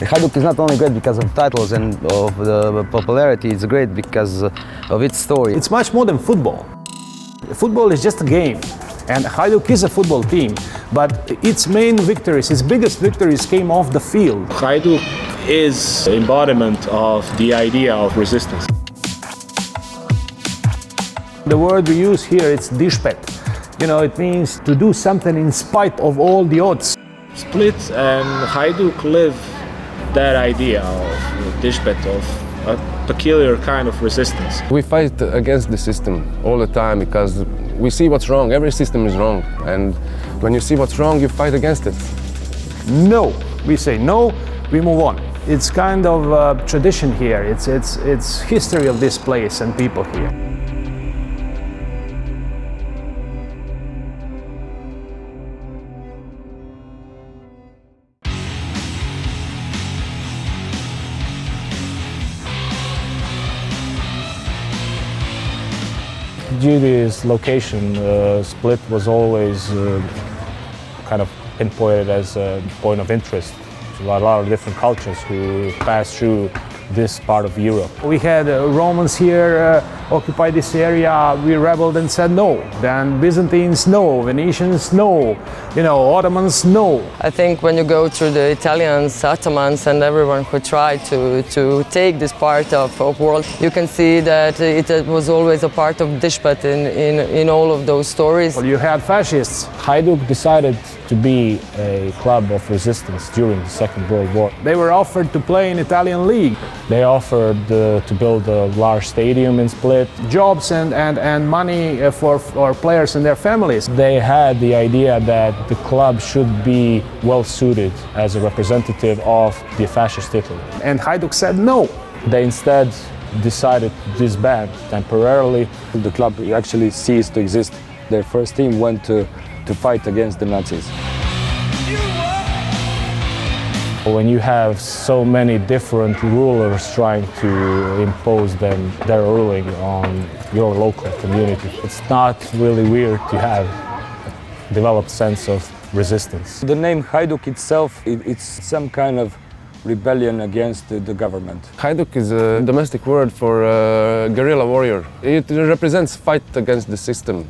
Hajduk is not only great because of titles and of the popularity, it's great because of its story. It's much more than football. Football is just a game, and Hajduk is a football team, but its main victories, its biggest victories came off the field. Hajduk is embodiment of the idea of resistance. The word we use here, it's dispet. You know, it means to do something in spite of all the odds. Split and Hajduk live that idea of dispet, of a peculiar kind of resistance. We fight against the system all the time because we see what's wrong. Every system is wrong, and when you see what's wrong, you fight against it. No, we say no, we move on. It's kind of tradition here. It's history of this place and people here. Due to its location, Split was always kind of pinpointed as a point of interest to a lot of different cultures who passed through this part of Europe. We had Romans here occupy this area. We rebelled and said no. Then Byzantines, no. Venetians, no. You know, Ottomans, no. I think when you go through the Italians, Ottomans and everyone who tried to take this part of world, you can see that it was always a part of Dispet in all of those stories. Well, you had fascists. Hajduk decided to be a club of resistance during the Second World War. They were offered to play in Italian league. They offered to build a large stadium in Split, jobs and money for players and their families. They had the idea that the club should be well suited as a representative of the fascist Italy. And Hajduk said no. They instead decided to disband temporarily. The club actually ceased to exist. Their first team went to fight against the Nazis. When you have so many different rulers trying to impose their ruling on your local community, it's not really weird to have a developed sense of resistance. The name Hajduk itself, it's some kind of rebellion against the government. Hajduk is a domestic word for guerrilla warrior. It represents fight against the system,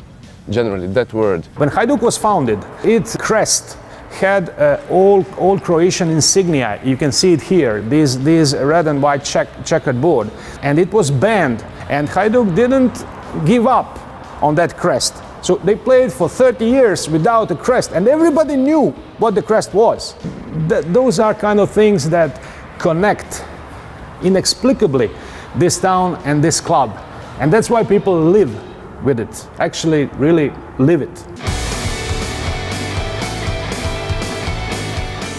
generally, that word. When Hajduk was founded, its crest had old Croatian insignia. You can see it here, this red and white checkered board. And it was banned, and Hajduk didn't give up on that crest. So they played for 30 years without a crest, and everybody knew what the crest was. Those are kind of things that connect inexplicably this town and this club. And that's why people live with it, actually really live it.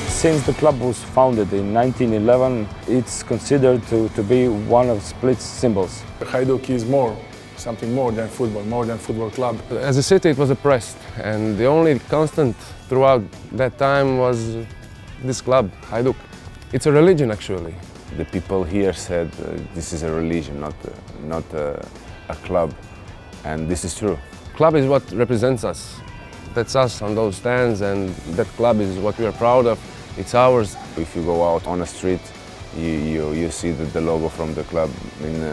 Since the club was founded in 1911, it's considered to be one of Split's symbols. Hajduk is something more than football club. As a city, it was oppressed, and the only constant throughout that time was this club, Hajduk. It's a religion, actually. The people here said this is a religion, not a club, and this is true. Club is what represents us. That's us on those stands, and that club is what we are proud of. It's ours. If you go out on a street, you see the logo from the club in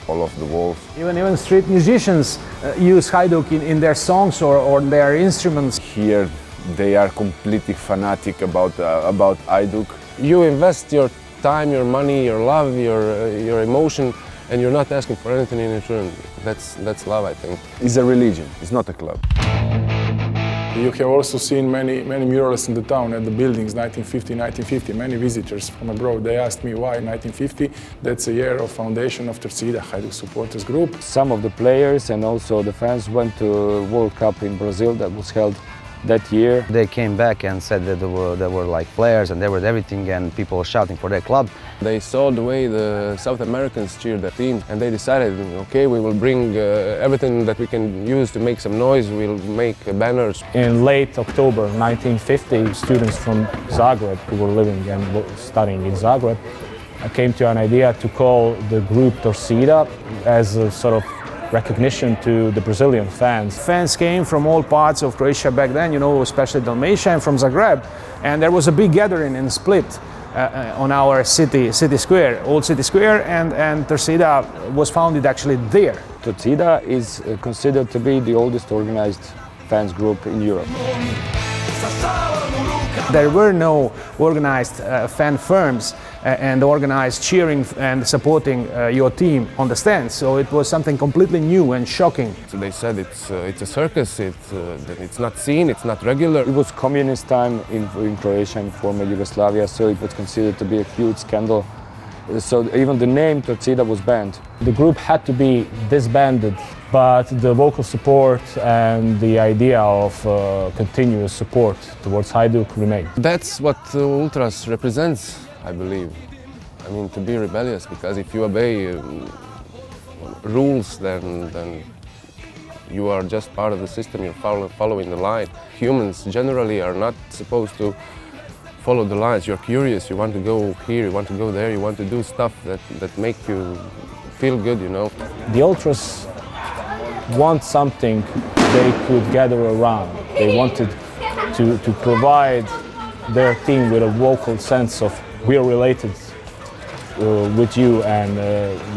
all of the walls. Even street musicians use Hajduk in their songs or their instruments. Here, they are completely fanatic about Hajduk. You invest your time, your money, your love, your emotion, and you're not asking for anything in return. That's love, I think. It's a religion. It's not a club. You have also seen many murals in the town at the buildings, 1950. Many visitors from abroad, they asked me why 1950. That's a year of foundation of Torcida, Hajduk supporters group. Some of the players and also the fans went to World Cup in Brazil that was held that year. They came back and said that there were like players and there was everything and people were shouting for their club. They saw the way the South Americans cheered the team, and they decided, okay, we will bring everything that we can use to make some noise. We'll make banners. In late October 1950, students from Zagreb who were living and studying in Zagreb came to an idea to call the group Torcida as a sort of recognition to the Brazilian fans. Fans came from all parts of Croatia back then, you know, especially Dalmatia and from Zagreb. And there was a big gathering in Split on our city square, old city square, and Torcida was founded actually there. Torcida is considered to be the oldest organized fans group in Europe. There were no organized fan firms and organized cheering and supporting your team on the stands, so it was something completely new and shocking. So they said it's a circus, it's not seen, it's not regular. It was communist time in Croatia and former Yugoslavia, so it was considered to be a huge scandal. So even the name Torcida was banned. The group had to be disbanded, but the vocal support and the idea of continuous support towards Hajduk remained. That's what Ultras represents, I believe. I mean, to be rebellious, because if you obey rules, then you are just part of the system, you're following the line. Humans generally are not supposed to follow the lines. You're curious, you want to go here, you want to go there, you want to do stuff that make you feel good, you know. The Ultras want something they could gather around. They wanted to provide their team with a vocal sense of we are related with you and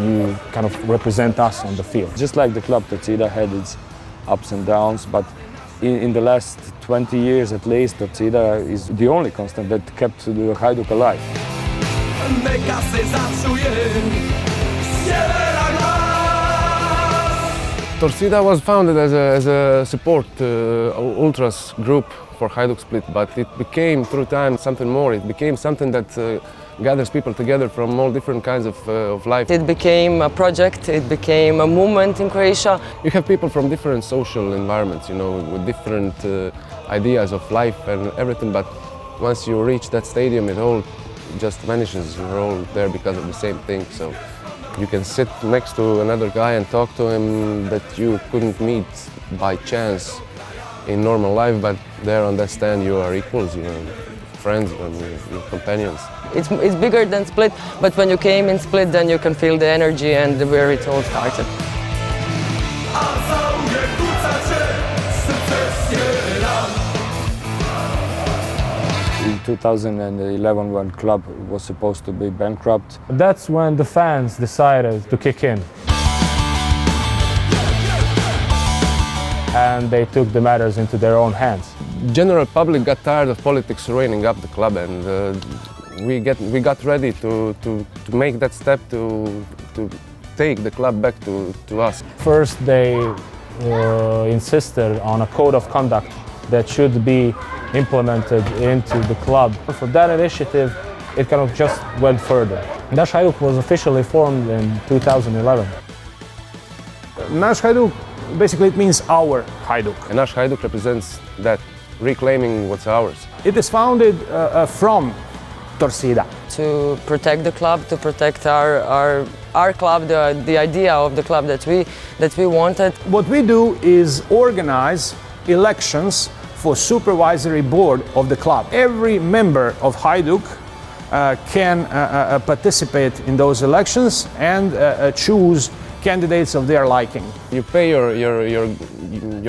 you kind of represent us on the field. Just like the club, Torcida had its ups and downs, but in the last 20 years at least, Torcida is the only constant that kept the Hajduk alive. Torcida was founded as a support ultras group for Hajduk Split, but it became through time something more. It became something that gathers people together from all different kinds of life. It became a project, it became a movement in Croatia. You have people from different social environments, you know, with different ideas of life and everything, but once you reach that stadium, it all just vanishes. You're all there because of the same thing. So you can sit next to another guy and talk to him that you couldn't meet by chance in normal life, but there on that stand you are equals, you are friends, you're companions. It's bigger than Split, but when you came in Split, then you can feel the energy and where it all started. In 2011, when the club was supposed to be bankrupt, That's when the fans decided to kick in. And they took the matters into their own hands. General public got tired of politics ruining up the club, and we got ready to make that step to take the club back to us. First, they insisted on a code of conduct that should be implemented into the club. For that initiative, it kind of just went further. Naš Hajduk was officially formed in 2011. Naš Hajduk, basically it means our Hajduk. And Naš Hajduk represents that, reclaiming what's ours. It is founded from Torcida. To protect the club, to protect our club, the idea of the club that we wanted. What we do is organize elections for supervisory board of the club. Every member of Hajduk can participate in those elections and choose candidates of their liking. You pay your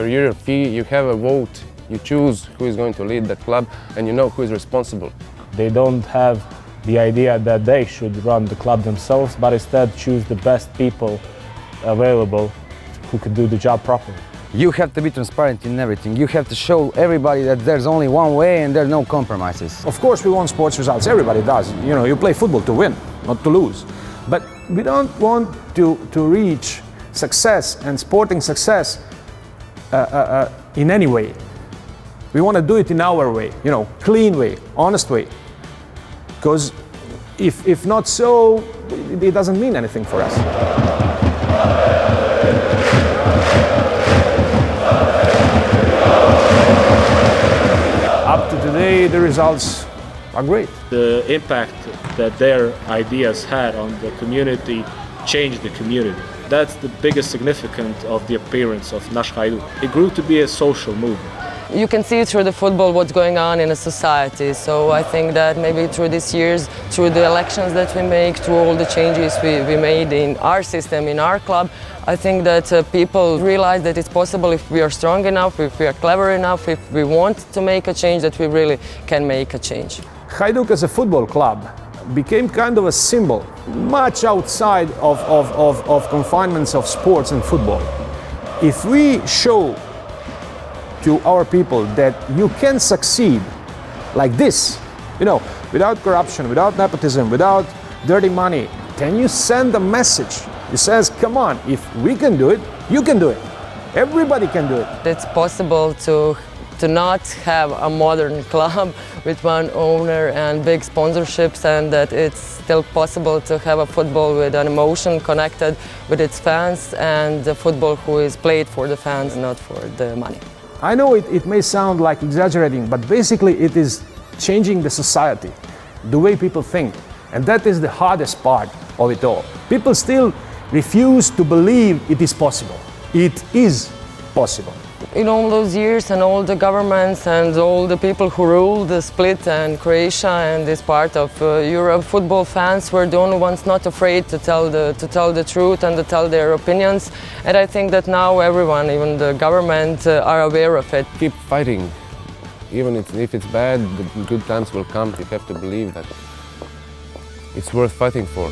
year fee, you have a vote, you choose who is going to lead that club, and you know who is responsible. They don't have the idea that they should run the club themselves, but instead choose the best people available who can do the job properly. You have to be transparent in everything. You have to show everybody that there's only one way and there's no compromises. Of course we want sports results, everybody does. You know, you play football to win, not to lose. But we don't want to reach success and sporting success in any way. We want to do it in our way, you know, clean way, honest way. Because if not so, it doesn't mean anything for us. Up to today, the results are great. The impact that their ideas had on the community changed the community. That's the biggest significance of the appearance of Naš Hajduk. It grew to be a social movement. You can see through the football what's going on in a society, so I think that maybe through these years, through the elections that we make, through all the changes we made in our system, in our club, I think that people realize that it's possible if we are strong enough, if we are clever enough, if we want to make a change, that we really can make a change. Hajduk as a football club became kind of a symbol, much outside of confinements of sports and football. If we show to our people that you can succeed like this, you know, without corruption, without nepotism, without dirty money, then you send a message. It says, come on, if we can do it, you can do it. Everybody can do it. It's possible to not have a modern club with one owner and big sponsorships, and that it's still possible to have a football with an emotion connected with its fans, and a football who is played for the fans, not for the money. I know it may sound like exaggerating, but basically it is changing the society, the way people think. And that is the hardest part of it all. People still refuse to believe it is possible. It is possible. In all those years and all the governments and all the people who ruled the Split and Croatia and this part of Europe, football fans were the only ones not afraid to tell the truth and to tell their opinions. And I think that now everyone, even the government, are aware of it. Keep fighting. Even if it's bad, the good times will come. You have to believe that it's worth fighting for.